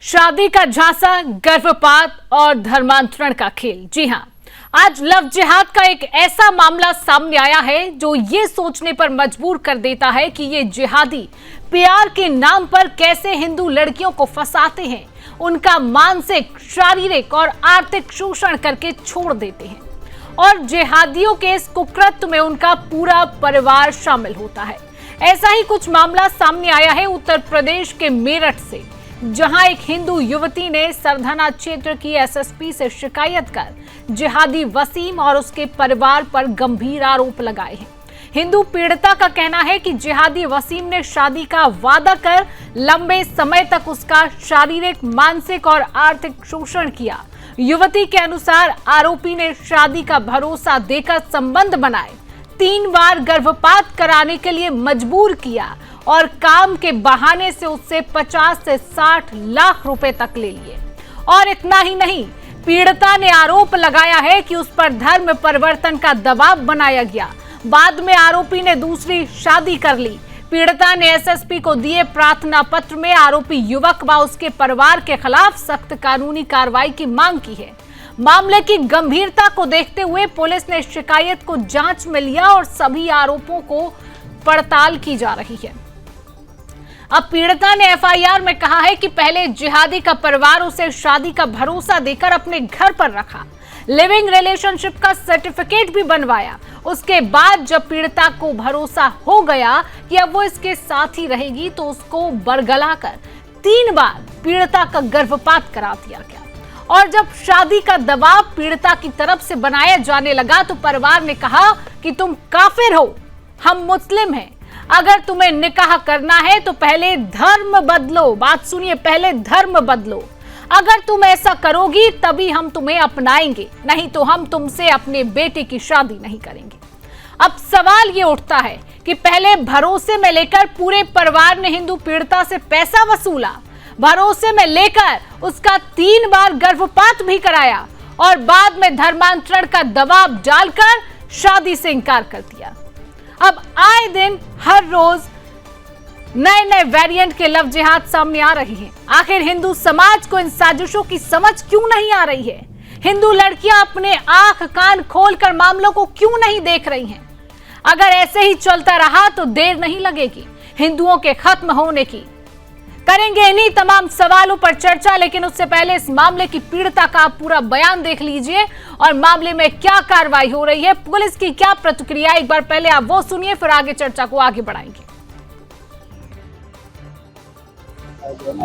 शादी का झांसा, गर्भपात और धर्मांतरण का खेल। जी हां, आज लव जिहाद का एक ऐसा मामला सामने आया है जो ये सोचने पर मजबूर कर देता है कि ये जिहादी प्यार के नाम पर कैसे हिंदू लड़कियों को फंसाते हैं, उनका मानसिक, शारीरिक और आर्थिक शोषण करके छोड़ देते हैं और जिहादियों के इस कुकृत्य में उनका पूरा परिवार शामिल होता है। ऐसा ही कुछ मामला सामने आया है उत्तर प्रदेश के मेरठ से, जहां एक हिंदू युवती ने सरधना क्षेत्र की एसएसपी से शिकायत कर जिहादी वसीम और उसके परिवार पर गंभीर आरोप लगाए हैं। हिंदू पीड़िता का कहना है कि जिहादी वसीम ने शादी का वादा कर लंबे समय तक उसका शारीरिक, मानसिक और आर्थिक शोषण किया। युवती के अनुसार आरोपी ने शादी का भरोसा देकर संबंध बनाए, 3 बार गर्भपात कराने के लिए मजबूर किया और काम के बहाने से उससे 50 से 60 लाख रुपए तक ले लिए। और इतना ही नहीं, पीड़िता ने आरोप लगाया है कि उस पर धर्म परिवर्तन का दबाव बनाया गया। बाद में आरोपी ने दूसरी शादी कर ली। पीड़िता ने एसएसपी को दिए प्रार्थना पत्र में आरोपी युवक व उसके परिवार के खिलाफ सख्त कानूनी कार्रवाई की मांग की है। मामले की गंभीरता को देखते हुए पुलिस ने शिकायत को जांच में लिया और सभी आरोपों को पड़ताल की जा रही है। अब पीड़िता ने एफआईआर में कहा है कि पहले जिहादी का परिवार उसे शादी का भरोसा देकर अपने घर पर रखा, लिविंग रिलेशनशिप का सर्टिफिकेट भी बनवाया। उसके बाद जब पीड़िता को भरोसा हो गया कि अब वो इसके साथ ही रहेगी, तो उसको बरगलाकर 3 बार पीड़िता का गर्भपात करा दिया गया। और जब शादी का दबाव पीड़िता की तरफ से बनाया जाने लगा तो परिवार ने कहा कि तुम काफिर हो, हम मुस्लिम हैं, अगर तुम्हें निकाह करना है तो पहले धर्म बदलो। बात सुनिए, पहले धर्म बदलो। अगर तुम ऐसा करोगी तभी हम तुम्हें अपनाएंगे, नहीं तो हम तुमसे अपने बेटे की शादी नहीं करेंगे। अब सवाल ये उठता है कि पहले भरोसे में लेकर पूरे परिवार ने हिंदू पीड़िता से पैसा वसूला, भरोसे में लेकर उसका 3 बार गर्भपात भी कराया और बाद में धर्मांतरण का दबाव डालकर शादी से इनकार कर दिया। अब आए दिन हर रोज नए नए वेरिएंट के लव जिहाद सामने आ रही हैं। आखिर हिंदू समाज को इन साजिशों की समझ क्यों नहीं आ रही है? हिंदू लड़कियां अपने आंख कान खोलकर मामलों को क्यों नहीं देख रही हैं? अगर ऐसे ही चलता रहा तो देर नहीं लगेगी हिंदुओं के खत्म होने की। करेंगे इन्हीं तमाम सवालों पर चर्चा, लेकिन उससे पहले इस मामले की पीड़िता का पूरा बयान देख लीजिए और मामले में क्या कार्रवाई हो रही है, पुलिस की क्या प्रतिक्रिया। एक बार पहले आप वो सुनिए, फिर आगे चर्चा को आगे बढ़ाएंगे।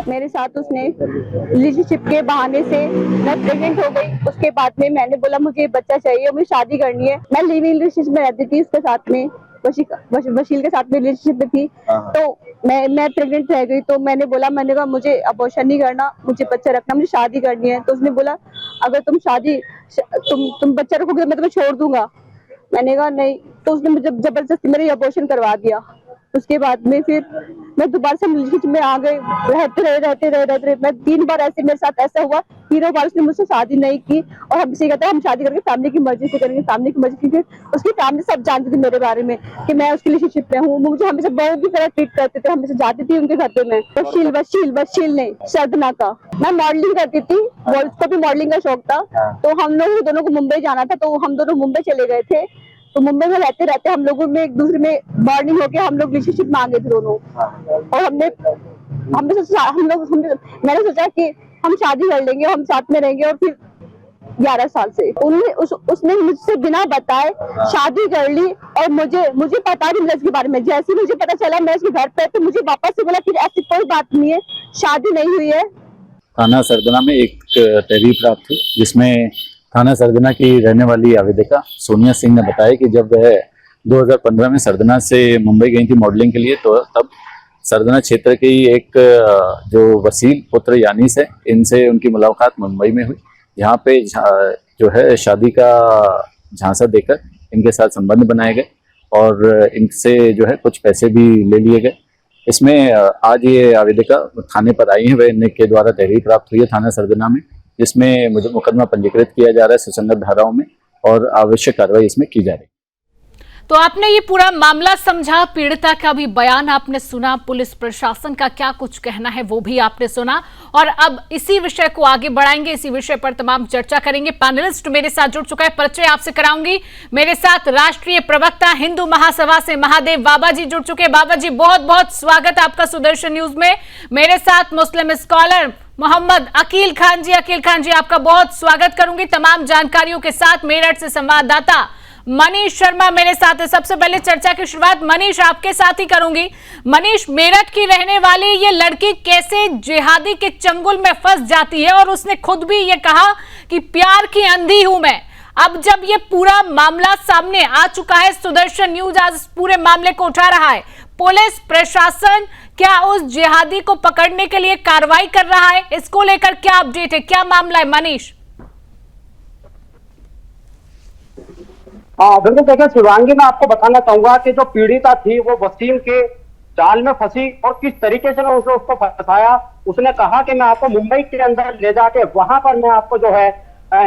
मेरे साथ उसने रिलेशनशिप के बहाने से मैं प्रेग्नेंट हो गई। उसके बाद में मैंने बोला मुझे बच्चा चाहिए, मुझे शादी करनी है। मैं लिविंग रिलेशनशिप में रहती थी, उसके साथ में वशील के साथ में रिलेशनशिप में थी। तो मैं प्रेग्नेंट रह गई। तो मैंने कहा मुझे अबॉर्शन नहीं करना, मुझे बच्चा रखना, मुझे शादी करनी है। तो उसने बोला अगर तुम बच्चा रखोगे तो मैं तुम्हें छोड़ दूंगा। मैंने कहा नहीं। तो उसने मुझे जबरदस्ती मेरे अबॉर्शन करवा दिया। उसके बाद में फिर मैं दोबारा से रिलेशनशिप में आ गई। रहते मैं 3 बार ऐसे मेरे साथ ऐसा हुआ। 3 बार उसने मुझसे शादी नहीं की और हमसे कहता है हम शादी करके फैमिली की मर्जी से करेंगे, फैमिली की मर्जी। क्योंकि उसकी फैमिली सब जानती थी मेरे बारे में कि मैं उसकी रिलेशनशिप में हूँ। मुझे हमेशा बहुत की तरह ट्रीट करते थे, हमेशा जाती थी उनके घर पे। मैं वशील ने सरधना का, मैं मॉडलिंग करती थी, उसको भी मॉडलिंग का शौक था। तो हम लोग दोनों को मुंबई जाना था, तो हम दोनों मुंबई चले गए थे। तो मुंबई में रहते रहते हम लोगों में एक दूसरे में बॉन्डिंग हो गया। हम लोग रिलेशनशिप में आ गए थे दोनों। और मैंने सोचा कि हम शादी कर लेंगे, हम साथ में रहेंगे। और फिर 11 साल से उसने मुझसे बिना बताए शादी कर ली। और मुझे पता नहीं इसके बारे में। जैसे मुझे पता चला मैं उसके घर पे, तो मुझे वापस से बोला कि ऐसी कोई बात नहीं है, शादी नहीं हुई है। थाना सरधना में एक तहरीर प्राप्त हुई जिसमें थाना सरधना की रहने वाली आवेदिका सोनिया सिंह ने बताया कि जब वह 2015 में सरधना से मुंबई गई थी मॉडलिंग के लिए, तो तब सरधना क्षेत्र के ही एक जो वसील पुत्र यानीस है, इनसे उनकी मुलाकात मुंबई में हुई। यहाँ पे जो है शादी का झांसा देकर इनके साथ संबंध बनाए गए और इनसे जो है कुछ पैसे भी ले लिए गए। इसमें आज ये आवेदिका थाने पर आई है, वह इनके द्वारा तहरीर प्राप्त हुई है थाना सरधना में, जिसमें मुझे मुकदमा पंजीकृत किया जा रहा है सुसंगत धाराओं में और आवश्यक कार्रवाई इसमें की जा रही है। तो आपने ये पूरा मामला समझा, पीड़िता का भी बयान आपने सुना, पुलिस प्रशासन का क्या कुछ कहना है वो भी आपने सुना, और अब इसी विषय को आगे बढ़ाएंगे, इसी विषय पर तमाम चर्चा करेंगे। पैनलिस्ट मेरे साथ जुड़ चुका है, परिचय आपसे कराऊंगी। मेरे साथ राष्ट्रीय प्रवक्ता हिंदू महासभा से महादेव बाबा जी जुड़ चुके हैं। बाबा जी बहुत बहुत स्वागत आपका सुदर्शन न्यूज में। मेरे साथ मुस्लिम स्कॉलर मोहम्मद अकील खान जी, अकील खान जी आपका बहुत स्वागत करूंगी तमाम जानकारियों के साथ। मेरठ से संवाददाता मनीष शर्मा मेरे साथ है। सबसे पहले चर्चा की शुरुआत मनीष आपके साथ ही करूंगी। मनीष, मेरठ की रहने वाली ये लड़की कैसे जिहादी के चंगुल में फंस जाती है, और उसने खुद भी ये कहा कि प्यार की अंधी हूं मैं। अब जब ये पूरा मामला सामने आ चुका है, सुदर्शन न्यूज आज इस पूरे मामले को उठा रहा है, पुलिस प्रशासन क्या उस जिहादी को पकड़ने के लिए कार्रवाई कर रहा है? इसको लेकर क्या अपडेट है, क्या मामला है मनीष? हाँ बिल्कुल, देखिए शिवांगी, मैं आपको बताना चाहूंगा कि जो पीड़िता थी वो वसीम के जाल में फंसी और किस तरीके से उसने उसको फंसाया। उसने कहा कि मैं आपको मुंबई के अंदर ले जाके वहां पर मैं आपको जो है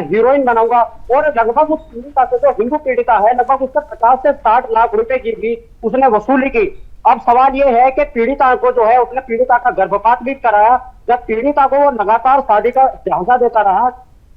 हीरोइन बनाऊंगा, और लगभग उस पीड़िता से, जो हिंदू पीड़िता है, लगभग उससे 50 से 60 लाख रुपए की भी उसने वसूली की। अब सवाल ये है कि पीड़िता को जो है, उसने पीड़िता का गर्भपात भी कराया। जब पीड़िता को वो लगातार शादी का झांसा देता रहा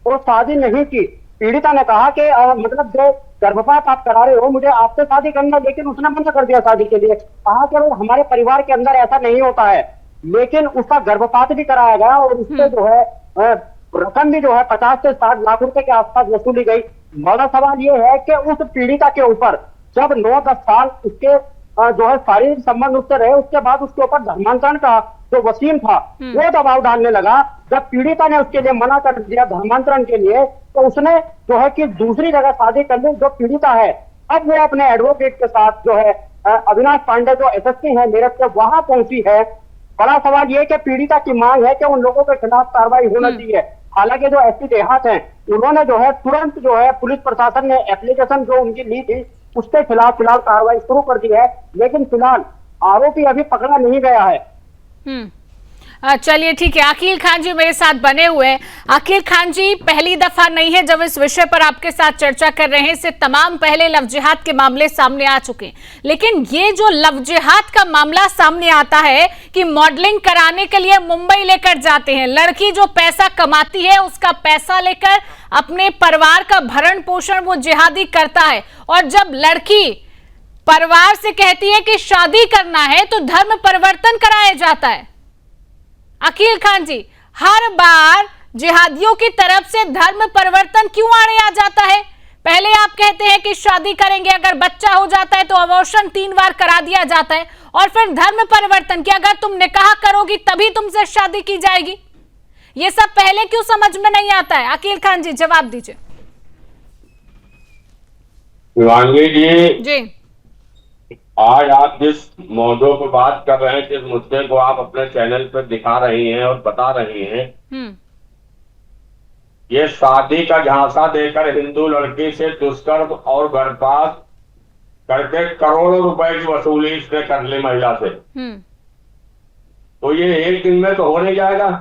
और शादी नहीं की, पीड़िता ने कहा कि मतलब जो गर्भपात आप करा रहे हो, मुझे आपसे शादी करना, लेकिन उसने मना कर दिया शादी के लिए। कहा कि हमारे परिवार के अंदर ऐसा नहीं होता है, लेकिन उसका गर्भपात भी कराया गया और उससे जो है रकम भी जो है 50 से 60 लाख रुपए के आसपास वसूली गई। बड़ा सवाल ये है कि उस पीड़िता के ऊपर जब 9-10 साल उसके जो है शारीरिक संबंध उससे रहे, उसके बाद उसके ऊपर धर्मांतरण का जो वसीम था वो दबाव डालने लगा। जब पीड़िता ने उसके लिए मना कर दिया धर्मांतरण के लिए, तो उसने जो है कि दूसरी जगह शादी कर ली। जो पीड़िता है अब वो अपने एडवोकेट के साथ जो है अविनाश पांडे जो एसएसपी है मेरठ के, वहां पहुंची है। बड़ा सवाल ये कि पीड़िता की मांग है कि उन लोगों के खिलाफ कार्रवाई होना चाहिए। हालांकि जो एसपी देहात हैं उन्होंने जो है तुरंत जो है पुलिस प्रशासन ने एप्लीकेशन जो उनकी ली थी उसके खिलाफ फिलहाल कार्रवाई शुरू कर दी है, लेकिन फिलहाल आरोपी अभी पकड़ा नहीं गया है। चलिए ठीक है, अकील खान जी मेरे साथ बने हुए हैं। अकील खान जी, पहली दफा नहीं है जब इस विषय पर आपके साथ चर्चा कर रहे हैं, इससे तमाम पहले लव जिहाद के मामले सामने आ चुके हैं, लेकिन ये जो लव जिहाद का मामला सामने आता है कि मॉडलिंग कराने के लिए मुंबई लेकर जाते हैं, लड़की जो पैसा कमाती है उसका पैसा लेकर अपने परिवार का भरण पोषण वो जिहादी करता है, और जब लड़की परिवार से कहती है कि शादी करना है तो धर्म परिवर्तन कराया जाता है। अकील खान जी, हर बार जिहादियों की तरफ से धर्म परिवर्तन क्यों आड़े आ जाता है? पहले आप कहते हैं कि शादी करेंगे, अगर बच्चा हो जाता है तो अबॉर्शन 3 बार करा दिया जाता है, और फिर धर्म परिवर्तन कि अगर तुम निकाह करोगी तभी तुमसे शादी की जाएगी। ये सब पहले क्यों समझ में नहीं आता है? अकील खान जी जवाब दीजिए। शिवांगी जी, आज आप जिस मौजूद पर बात कर रहे हैं, जिस मुद्दे को आप अपने चैनल पर दिखा रही हैं और बता रही हैं, ये शादी का झांसा देकर हिंदू लड़की से दुष्कर्म और गर्भपात करके करोड़ों रुपए की वसूली इसने कर ली महिला से। तो ये एक दिन में तो हो नहीं जाएगा।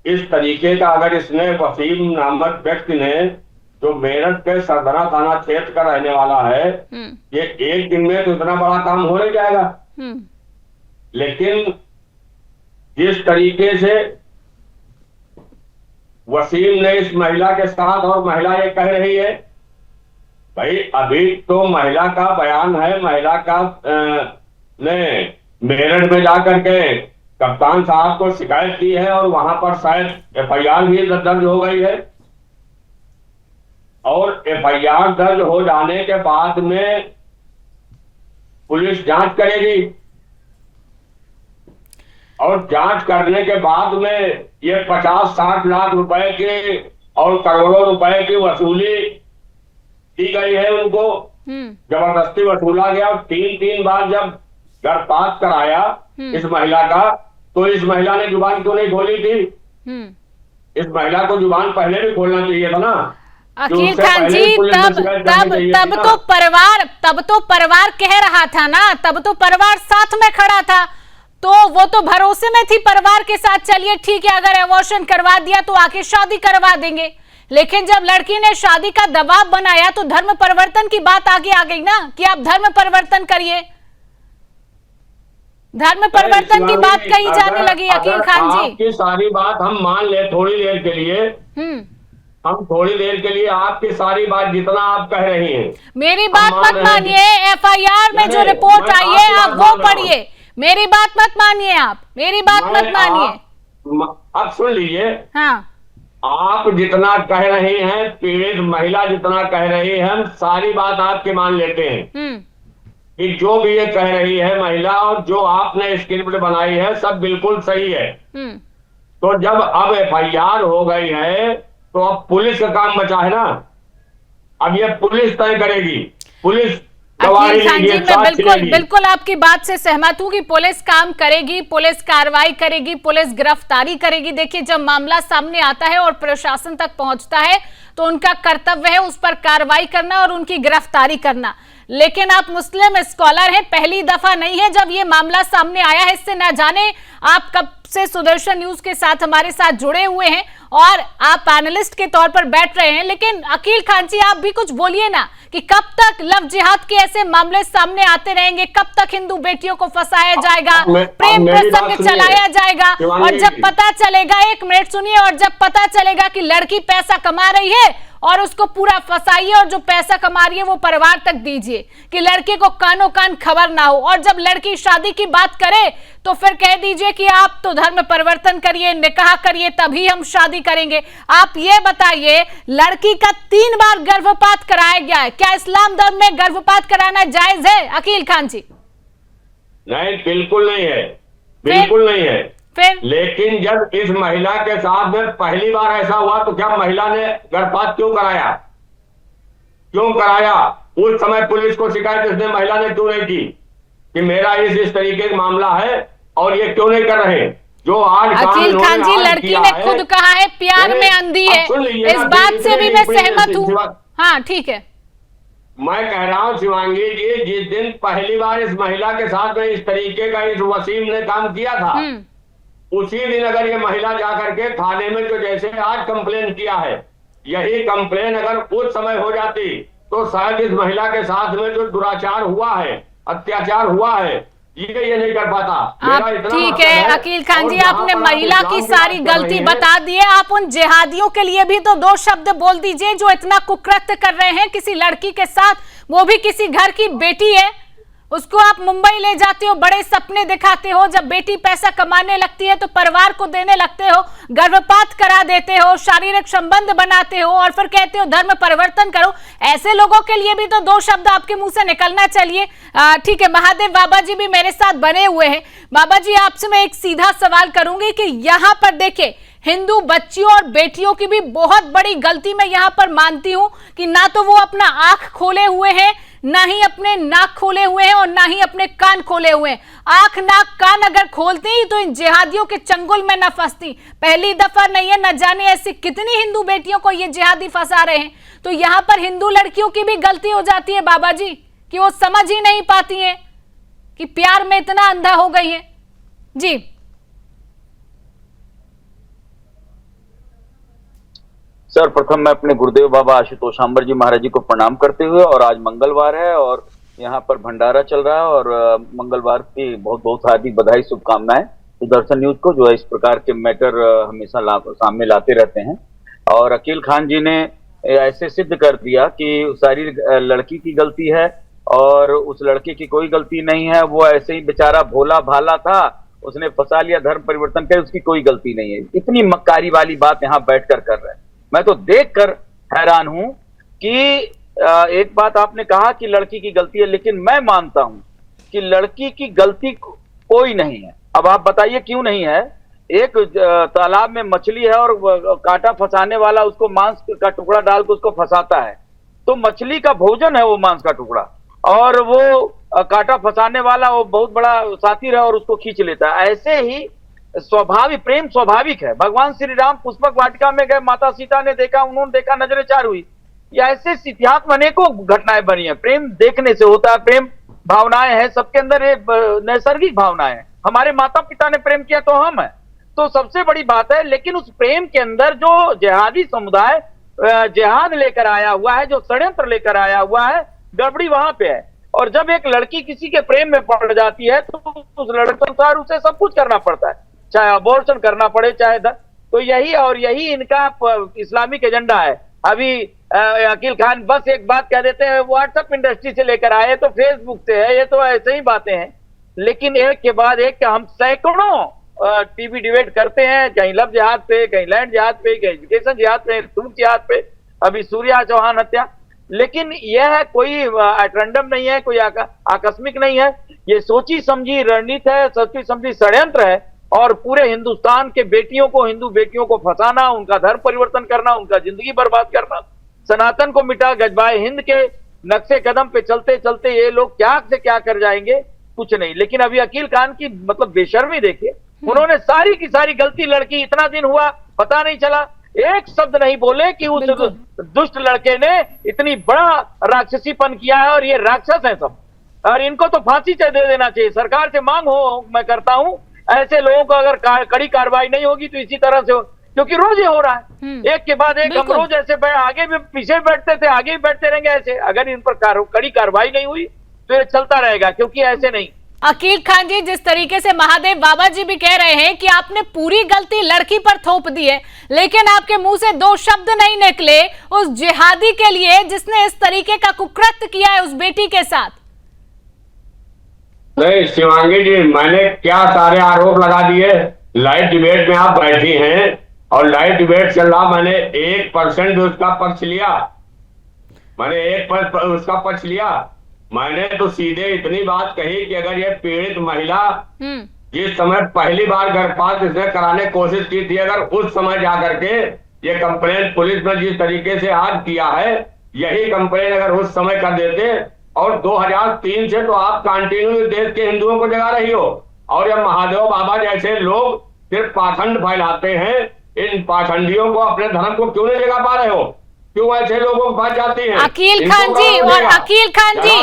इस तरीके का अगर इसने वसीम नामक व्यक्ति ने, जो मेरठ के सरदरा थाना क्षेत्र का रहने वाला है, ये एक दिन में तो इतना बड़ा काम हो नहीं जाएगा। लेकिन जिस तरीके से वसीम ने इस महिला के साथ, और महिला ये कह रही है, भाई अभी तो महिला का बयान है, महिला का ने मेरठ में जाकर के कप्तान साहब को शिकायत की है और वहां पर शायद एफआईआर भी दर्ज हो गई है, और एफआईआर दर्ज हो जाने के बाद में पुलिस जांच करेगी, और जांच करने के बाद में ये 50-60 लाख रुपए की और करोड़ों रुपए की वसूली दी गई है उनको, जबरदस्ती वसूला गया। और 3 बार जब गर्भपात कराया इस महिला का, तो इस महिला ने जुबान क्यों नहीं खोली थी? इस महिला को जुबान पहले भी खोलना चाहिए था ना। अकील खान जी, तब तो परिवार कह रहा था ना, तब तो परिवार साथ में खड़ा था, तो वो तो भरोसे में थी परिवार के साथ, चलिए ठीक है अगर एबॉर्शन करवा दिया तो आके शादी करवा देंगे। लेकिन जब लड़की ने शादी का दबाव बनाया तो धर्म परिवर्तन की बात आगे आ गई ना कि आप धर्म परिवर्तन करिए। धर्म परिवर्तन की बात कही जाने लगी अकील खान जी। आपकी सारी बात हम मान ले थोड़ी देर के लिए, हम थोड़ी देर के लिए आपकी सारी बात जितना आप कह रही हैं, मेरी बात मत मानिए। एफआईआर में जो रिपोर्ट आई है आप वो पढ़िए, मेरी बात मत मानिए, आप मेरी बात मत मानिए। अब सुन लीजिए। हाँ, आप जितना कह रहे हैं, पीड़ित महिला जितना कह रही है, हम सारी बात आपकी मान लेते हैं कि जो भी ये कह रही है महिला और जो आपने स्क्रिप्ट बनाई है सब बिल्कुल सही है। तो जब अब एफआईआर हो गई है तो अब पुलिस का काम बचा है ना। अब ये पुलिस तय करेगी, पुलिस अकील खान जी, मैं बिल्कुल आपकी बात से सहमत हूं कि पुलिस काम करेगी, पुलिस कार्रवाई करेगी, पुलिस गिरफ्तारी करेगी। देखिए, जब मामला सामने आता है और प्रशासन तक पहुंचता है तो उनका कर्तव्य है उस पर कार्रवाई करना और उनकी गिरफ्तारी करना। लेकिन आप मुस्लिम स्कॉलर हैं, पहली दफा नहीं है जब ये मामला सामने आया है। इससे ना जाने आप कब से सुदर्शन न्यूज के साथ हमारे साथ जुड़े हुए हैं और आप पैनलिस्ट के तौर पर बैठ रहे हैं। लेकिन अकील खान जी, आप भी कुछ बोलिए ना कि कब तक लव जिहाद के ऐसे मामले सामने आते रहेंगे, कब तक हिंदू बेटियों को फंसाया जाएगा, प्रेम प्रसंग चलाया जाएगा, और जब पता चलेगा, एक मिनट सुनिए, और जब पता चलेगा कि लड़की पैसा कमा रही है और उसको पूरा फंसाइए और जो पैसा कमा रही है वो परिवार तक दीजिए कि लड़के को कानों कान खबर ना हो। और जब लड़की शादी की बात करे तो फिर कह दीजिए कि आप तो धर्म परिवर्तन करिए, निकाह करिए, तभी हम शादी करेंगे। आप ये बताइए, लड़की का 3 बार गर्भपात कराया गया है, क्या इस्लाम धर्म में गर्भपात कराना जायज है अकील खान जी? नहीं, बिल्कुल नहीं है, बिल्कुल नहीं है। फिर लेकिन जब इस महिला के साथ में पहली बार ऐसा हुआ तो क्या महिला ने गर्भपात क्यों कराया? क्यों कराया? उस समय पुलिस को शिकायत इसने महिला ने क्यों नहीं की कि मेरा इस तरीके का मामला है और ये क्यों नहीं कर रहे? जो आज अकील खान जी, लड़की ने खुद कहा है प्यार में अंधी है, इस बात से भी मैं सहमत हूँ। हाँ, ठीक है, मैं कह रहा हूँ शिवांगी जी, जिस दिन पहली बार इस महिला के साथ में इस तरीके का इस वसीम ने काम किया था, उसी दिन अगर ये महिला जाकर के थाने में जो जैसे आज कंप्लेन किया है, यही कंप्लेन अगर उस समय हो जाती तो शायद इस महिला के साथ में जो दुराचार हुआ है, अत्याचार हुआ है, ये नहीं कर पाता। आप ठीक है अकील खान जी, आपने महिला की सारी गलती बता दी है। आप उन जिहादियों के लिए भी तो 2 शब्द बोल दीजिए जो इतना कुकृत्य कर रहे हैं किसी लड़की के साथ, वो भी किसी घर की बेटी है, उसको आप मुंबई ले जाते हो, बड़े सपने दिखाते हो, जब बेटी पैसा कमाने लगती है तो परिवार को देने लगते हो, गर्भपात करा देते हो, शारीरिक संबंध बनाते हो और फिर कहते हो धर्म परिवर्तन करो। ऐसे लोगों के लिए भी तो 2 शब्द आपके मुंह से निकलना चाहिए। ठीक है, महादेव बाबा जी भी मेरे साथ बने हुए हैं। बाबा जी, आपसे मैं एक सीधा सवाल करूंगी कि यहाँ पर देखिए, हिंदू बच्चियों और बेटियों की भी बहुत बड़ी गलती मैं यहाँ पर मानती हूँ कि ना तो वो अपना आंख खोले हुए हैं, ना ही अपने नाक खोले हुए हैं और ना ही अपने कान खोले हुए हैं। आंख नाक कान अगर खोलती ही तो इन जिहादियों के चंगुल में न फंसती। पहली दफा नहीं है, न जाने ऐसी कितनी हिंदू बेटियों को ये जिहादी फंसा रहे हैं। तो यहाँ पर हिंदू लड़कियों की भी गलती हो जाती है बाबा जी कि वो समझ ही नहीं पाती हैं कि प्यार में इतना अंधा हो गई है। जी सर, प्रथम मैं अपने गुरुदेव बाबा आशुतोष आंबर जी महाराज जी को प्रणाम करते हुए, और आज मंगलवार है और यहाँ पर भंडारा चल रहा है और मंगलवार की बहुत बहुत हार्दिक बधाई, शुभकामनाएं सुदर्शन न्यूज को, जो है इस प्रकार के मैटर हमेशा सामने लाते रहते हैं। और अकील खान जी ने ऐसे सिद्ध कर दिया कि सारी लड़की की गलती है और उस लड़के की कोई गलती नहीं है। वो ऐसे ही बेचारा भोला भाला था, उसने फंसा लिया, धर्म परिवर्तन कर, उसकी कोई गलती नहीं है। इतनी मक्कारी वाली बात यहाँ बैठकर कर रहे हैं। मैं तो देखकर हैरान हूं कि एक बात आपने कहा कि लड़की की गलती है, लेकिन मैं मानता हूं कि लड़की की गलती कोई नहीं है। अब आप बताइए क्यों नहीं है? एक तालाब में मछली है और कांटा फंसाने वाला उसको मांस का टुकड़ा डाल के उसको फंसाता है, तो मछली का भोजन है वो मांस का टुकड़ा, और वो कांटा फंसाने वाला वो बहुत बड़ा साथी है और उसको खींच लेता है। ऐसे ही स्वाभाविक प्रेम स्वाभाविक है। भगवान श्री राम पुष्पक वाटिका में गए, माता सीता ने देखा, उन्होंने देखा, नजरें चार हुई। या ऐसे इतिहास में अनेकों घटनाएं बनी है। प्रेम देखने से होता है, प्रेम भावनाएं हैं सबके अंदर, नैसर्गिक भावनाएं हैं। हमारे माता पिता ने प्रेम किया तो हम है, तो सबसे बड़ी बात है। लेकिन उस प्रेम के अंदर जो जिहादी समुदाय जिहाद लेकर आया हुआ है, जो षड्यंत्र लेकर आया हुआ है, गड़बड़ी वहां पे है। और जब एक लड़की किसी के प्रेम में पड़ जाती है तो उस लड़के अनुसार उसे सब कुछ करना पड़ता है, चाहे अबॉर्शन करना पड़े, चाहे तो यही इनका इस्लामिक एजेंडा है। अभी अकील खान बस एक बात कह देते हैं, व्हाट्सएप इंडस्ट्री से लेकर आए तो फेसबुक से है, ये तो ऐसे ही बातें हैं। लेकिन एक के बाद एक हम सैकड़ों टीवी डिबेट करते हैं, कहीं लव जिहाद पे, कहीं लैंड जिहाद पे, कहीं एजुकेशन जिहाद पे, सूट जिहाद पे, अभी सूर्या चौहान हत्या। लेकिन यह कोई एट्रेंडम नहीं है, कोई आकस्मिक नहीं है, ये सोची समझी रणनीति है, सोची समझी षड्यंत्र है। और पूरे हिंदुस्तान के बेटियों को, हिंदू बेटियों को फंसाना, उनका धर्म परिवर्तन करना, उनका जिंदगी बर्बाद करना, सनातन को मिटा गजबाए हिंद के नक्शे कदम पे चलते चलते ये लोग क्या से क्या कर जाएंगे, कुछ नहीं। लेकिन अभी अकील खान की मतलब बेशर्मी देखिए, उन्होंने सारी की सारी गलती, लड़की इतना दिन हुआ पता नहीं चला, एक शब्द नहीं बोले कि उस दुष्ट लड़के ने इतनी बड़ा राक्षसीपन किया है और ये राक्षस है सब, और इनको तो फांसी दे देना चाहिए। सरकार से मांग हो, मैं करता हूं, ऐसे लोगों को अगर कड़ी कार्रवाई नहीं होगी तो इसी तरह से क्योंकि रोज ये हो रहा है, एक के बाद एक। हम रोज ऐसे आगे भी पीछे बैठते थे, आगे भी बैठते रहेंगे ऐसे। अगर इन पर कड़ी कार्रवाई नहीं हुई तो ये चलता रहेगा, क्योंकि ऐसे नहीं। अकील खान जी, जिस तरीके से महादेव बाबा जी भी कह रहे हैं कि आपने पूरी गलती लड़की पर थोप दी है, लेकिन आपके मुंह से दो शब्द नहीं निकले उस जिहादी के लिए जिसने इस तरीके का कुकृत्य किया है उस बेटी के साथ। नहीं शिवांगी जी, मैंने क्या सारे आरोप लगा दिए। लाइव डिबेट में आप बैठी हैं और लाइव डिबेट चल रहा, मैंने 1% भी उसका पक्ष लिया, मैंने 1% उसका पक्ष लिया। मैंने तो सीधे इतनी बात कही कि अगर ये पीड़ित महिला जिस समय पहली बार गर्भपात इसने कराने की कोशिश की थी, अगर उस समय जाकर के ये कंप्लेन पुलिस ने जिस तरीके से आज किया है, यही कंप्लेन अगर उस समय कर देते, और 2003 से तो आप कंटिन्यू देश के हिंदुओं को जगा रही हो, और ये महादेव बाबा जैसे लोग सिर्फ पाखंड फैलाते हैं, इन पाखंडियों को, अपने धर्म को क्यों नहीं जगा पा रहे हो? क्यों ऐसे लोगों को फंस जाती हैं? अकील खान जी और अकील खान जी,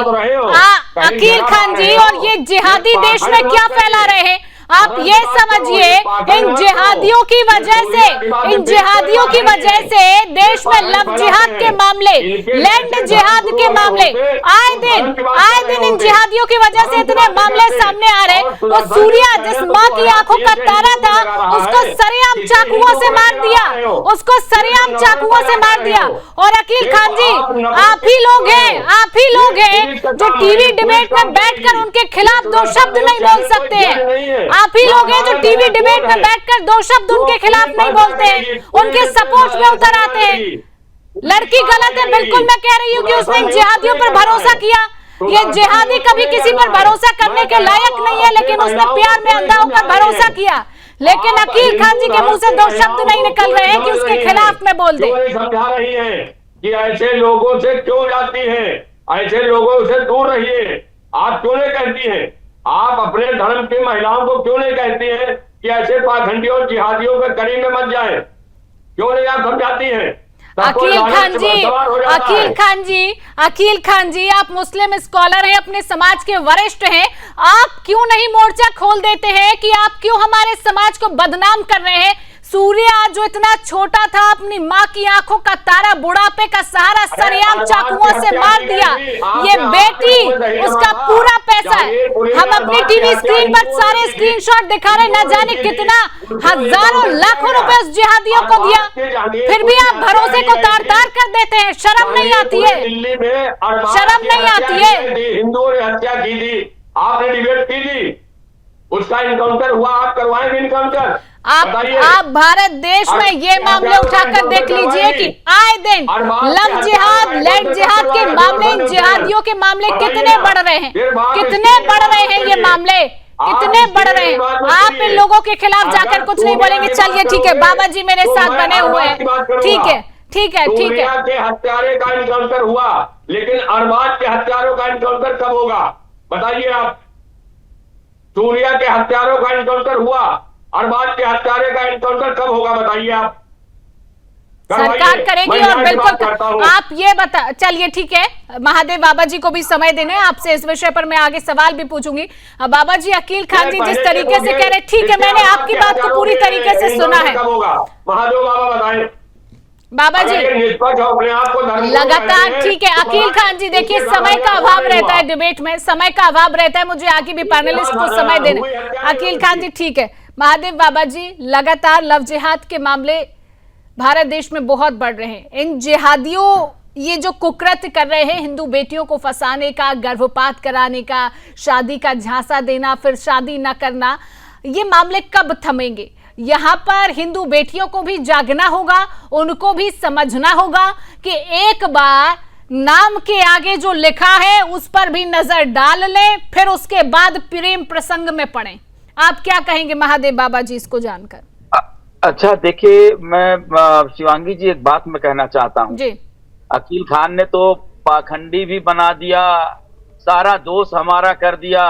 अकील खान जी, और ये जिहादी देश में क्या फैला रहे हैं आप ये समझिए। इन जिहादियों की वजह से, इन जिहादियों की वजह से देश में लव जिहाद के मामले, लैंड जिहाद के मामले आए दिन इन जिहादियों की वजह से इतने मामले सामने आ रहे। वो सूर्या जिस माँ की आंखों का तारा था, उसको सरेआम चाकुओं से मार दिया, उसको सरेआम चाकुओं से मार दिया। और अकील खान जी, आप ही लोग हैं जो टीवी डिबेट में बैठकर उनके खिलाफ दो शब्द नहीं बोल सकते हैं। आप ही लोग हैं जो टीवी डिबेट में बैठकर दो शब्द उनके खिलाफ नहीं बोलते हैं, उनके सपोर्ट में उतर आते हैं। लड़की गलत है, बिल्कुल मैं कह रही हूँ कि उसने जिहादियों पर भरोसा किया। ये जिहादी कभी किसी पर भरोसा करने के लायक नहीं है, लेकिन उसने प्यार में अंधा होकर भरोसा किया। लेकिन अकील खान जी के मुंह से दो शब्द नहीं निकल रहे हैं कि उसके खिलाफ में बोल दे। समझा रही है कि ऐसे लोगों से क्यों जाती है, ऐसे लोगों से दूर रहिए। आप क्यों नहीं कहती हैं? आप अपने धर्म की महिलाओं को क्यों नहीं कहती हैं कि ऐसे पाखंडियों जिहादियों के कड़ी में मत जाए? क्यों नहीं आप समझाती हैं? अकील खान जी, आप मुस्लिम स्कॉलर हैं, अपने समाज के वरिष्ठ हैं, आप क्यों नहीं मोर्चा खोल देते हैं कि आप क्यों हमारे समाज को बदनाम कर रहे हैं? सूर्या जो इतना छोटा था, अपनी माँ की आंखों का तारा, बुढ़ापे का सहारा, सरेआम चाकुओं से मार दिया। ये बेटी, उसका पूरा पैसा है। हम अपनी टीवी स्क्रीन पर सारे स्क्रीनशॉट दिखा रहे, न जाने कितना हजारों लाखों रुपए उस जिहादियों को दिया, फिर भी आप भरोसे को तार-तार कर देते हैं। शर्म नहीं आती है? शर्म नहीं आती है? हिंदुओं ने हत्या की थी, आपने डिबेट की थी, उसका इनकाउंटर हुआ, आप करवाएंगे इनकाउंटर? आप भारत देश में ये मामले उठाकर देख लीजिए कि आए दिन लव जिहाद, लैंड जिहाद के मामले, इन जिहादियों के मामले कितने बढ़ रहे हैं, कितने बढ़ रहे हैं ये मामले, कितने बढ़ रहे हैं। आप इन लोगों के खिलाफ जाकर कुछ नहीं बोलेंगे। चलिए ठीक है, बाबा जी मेरे साथ बने हुए हैं, ठीक है। के हत्यारे का इनकाउंटर हुआ, लेकिन अरबाज के हत्यारों का इनकाउंटर कब होगा बताइए आप? सूर्या के हत्यारों का इनकाउंटर हुआ, अरबाज के हत्यारे का इनकाउंटर कब होगा बताइए आप? सरकार करेगी। और बिल्कुल आप ये बता, चलिए ठीक है, महादेव बाबा जी को भी समय देना है, आपसे इस विषय पर मैं आगे सवाल भी पूछूंगी। बाबा जी, अकील खान जी जिस तरीके से कह रहे, ठीक है, मैंने आपकी बात को पूरी तरीके से सुना है। महादेव बाबा बताएं। बाबा जी अगर ये निष्पक्ष और अपने आप को धर्मगुरु लगातार कहेंगे, ठीक है तो अकील खान जी, देखिए उसके समय का बाद अभाव नहीं रहता है हुआ। डिबेट में, समय का अभाव रहता है, मुझे आगे भी पैनलिस्ट को समय देने। अकील खान जी ठीक है, महादेव बाबा जी, लगातार लव जिहाद के मामले भारत देश में बहुत बढ़ रहे हैं। इन जिहादियों ये जो कुकृत्य कर रहे हैं, हिंदू बेटियों को फंसाने का, गर्भपात कराने का, शादी का झांसा देना, फिर शादी न करना, ये मामले कब थमेंगे? यहाँ पर हिंदू बेटियों को भी जागना होगा, उनको भी समझना होगा कि एक बार नाम के आगे जो लिखा है उस पर भी नजर डाल लें, फिर उसके बाद प्रेम प्रसंग में पड़े। आप क्या कहेंगे महादेव बाबा जी इसको जानकर? अच्छा देखिए, मैं शिवांगी जी एक बात मैं कहना चाहता हूँ। जी अकील खान ने तो पाखंडी भी बना दिया, सारा दोष हमारा कर दिया,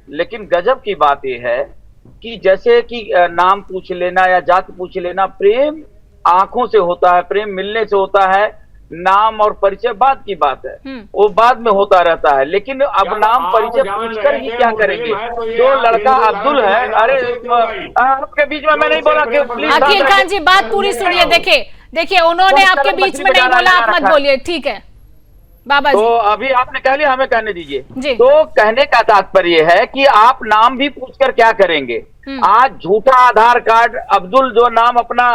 लेकिन गजब की बात यह है कि जैसे कि नाम पूछ लेना या जाति पूछ लेना, प्रेम आंखों से होता है, प्रेम मिलने से होता है, नाम और परिचय बाद की बात है, वो बाद में होता रहता है। लेकिन अब नाम परिचय पूछकर ही क्या करेंगे? जो लड़का अब्दुल है, अरे आपके बीच में मैं नहीं बोला कि प्लीज अकील खान जी बात पूरी सुनिए। देखिए उन्होंने आपके बीच में नहीं बोला, आप मत बोलिए, ठीक है बाबा जी। तो अभी आपने कह लिया, हमें कहने जी। दीजिए। तो कहने का तात्पर्य है कि आप नाम भी पूछकर क्या करेंगे? आज झूठा आधार कार्ड, अब्दुल जो नाम अपना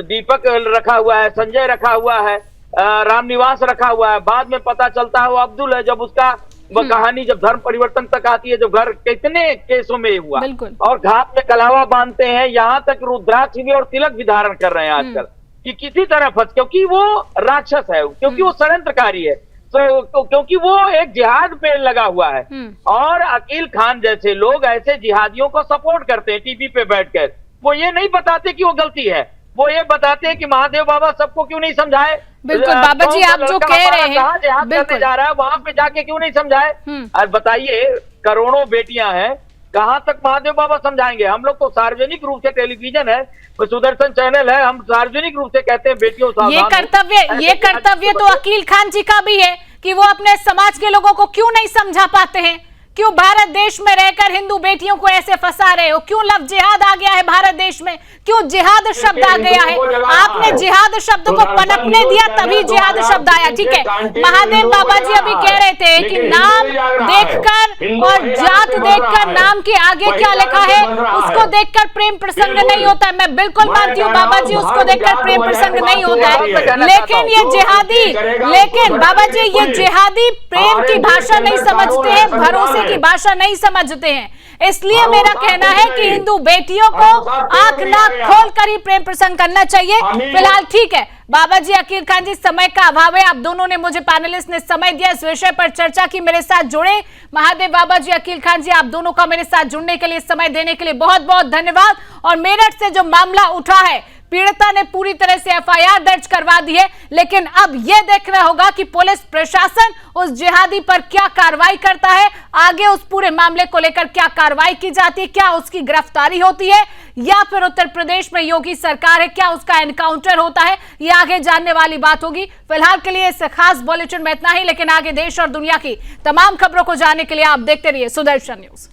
दीपक रखा हुआ है, संजय रखा हुआ है, रामनिवास रखा हुआ है, बाद में पता चलता है वो अब्दुल है। जब उसका कहानी जब धर्म परिवर्तन तक आती है, जब घर कितने केसों में हुआ, और घाट में कलावा बांधते हैं, यहाँ तक रुद्राक्ष भी और तिलक भी धारण कर रहे हैं आजकल कि किसी तरह फंस, क्योंकि वो राक्षस है, क्योंकि वो षड्यंत्रकारी है, क्योंकि वो एक जिहाद पे लगा हुआ है। और अकील खान जैसे लोग ऐसे जिहादियों को सपोर्ट करते हैं टीवी पे बैठकर। वो ये नहीं बताते कि वो गलती है, वो ये बताते हैं कि महादेव बाबा सबको क्यों नहीं समझाए। बिल्कुल बाबा जी, आप जो कह रहे हैं जिहाद करने जा रहा है, वहां पे जाके क्यों नहीं समझाए? और बताइए, करोड़ों बेटियां हैं, कहां तक महादेव बाबा समझाएंगे? हम लोग तो सार्वजनिक रूप से, टेलीविजन है, सुदर्शन चैनल है, हम सार्वजनिक रूप से कहते हैं बेटियों ये कर्तव्य तो अकील खान जी का भी है कि वो अपने समाज के लोगों को क्यों नहीं समझा पाते हैं। क्यों भारत देश में रहकर हिंदू बेटियों को ऐसे फंसा रहे हो? क्यों लव जिहाद आ गया है भारत देश में? क्यों जिहाद शब्द आ गया है? आपने जिहाद शब्द को पनपने दिया, तभी जिहाद शब्द आया। ठीक है, महादेव बाबा जी अभी कह रहे थे कि नाम देखकर और जात देखकर, नाम के आगे क्या लिखा है उसको देखकर प्रेम प्रसंग नहीं होता है। मैं बिल्कुल मानती हूँ बाबा जी, उसको देखकर प्रेम प्रसंग नहीं होता है, लेकिन ये जिहादी, लेकिन बाबा जी ये जिहादी प्रेम की भाषा नहीं समझते हैं, भरोसे की भाषा नहीं समझते हैं। इसलिए मेरा कहना है कि हिंदू बेटियों को आंख नाक खोल कर ही प्रेम प्रसंग करना चाहिए। फिलहाल ठीक है बाबा जी, अकील खान जी, समय का अभाव है, आप दोनों ने, मुझे पैनलिस्ट ने समय दिया, इस विषय पर चर्चा की, मेरे साथ जुड़े। महादेव बाबा जी, अकील खान जी, आप दोनों का मेरे साथ जुड़ने के लिए, समय देने के लिए बहुत बहुत धन्यवाद। और मेरठ से जो मामला उठा है, पीड़िता ने पूरी तरह से एफआईआर दर्ज करवा दी है, लेकिन अब यह देखना होगा कि पुलिस प्रशासन उस जिहादी पर क्या कार्रवाई करता है, आगे उस पूरे मामले को लेकर क्या कार्रवाई की जाती है, क्या उसकी गिरफ्तारी होती है, या फिर उत्तर प्रदेश में योगी सरकार है, क्या उसका एनकाउंटर होता है, यह आगे जानने वाली बात होगी। फिलहाल के लिए इस खास बुलेटिन में इतना ही, लेकिन आगे देश और दुनिया की तमाम खबरों को जानने के लिए आप देखते रहिए सुदर्शन न्यूज।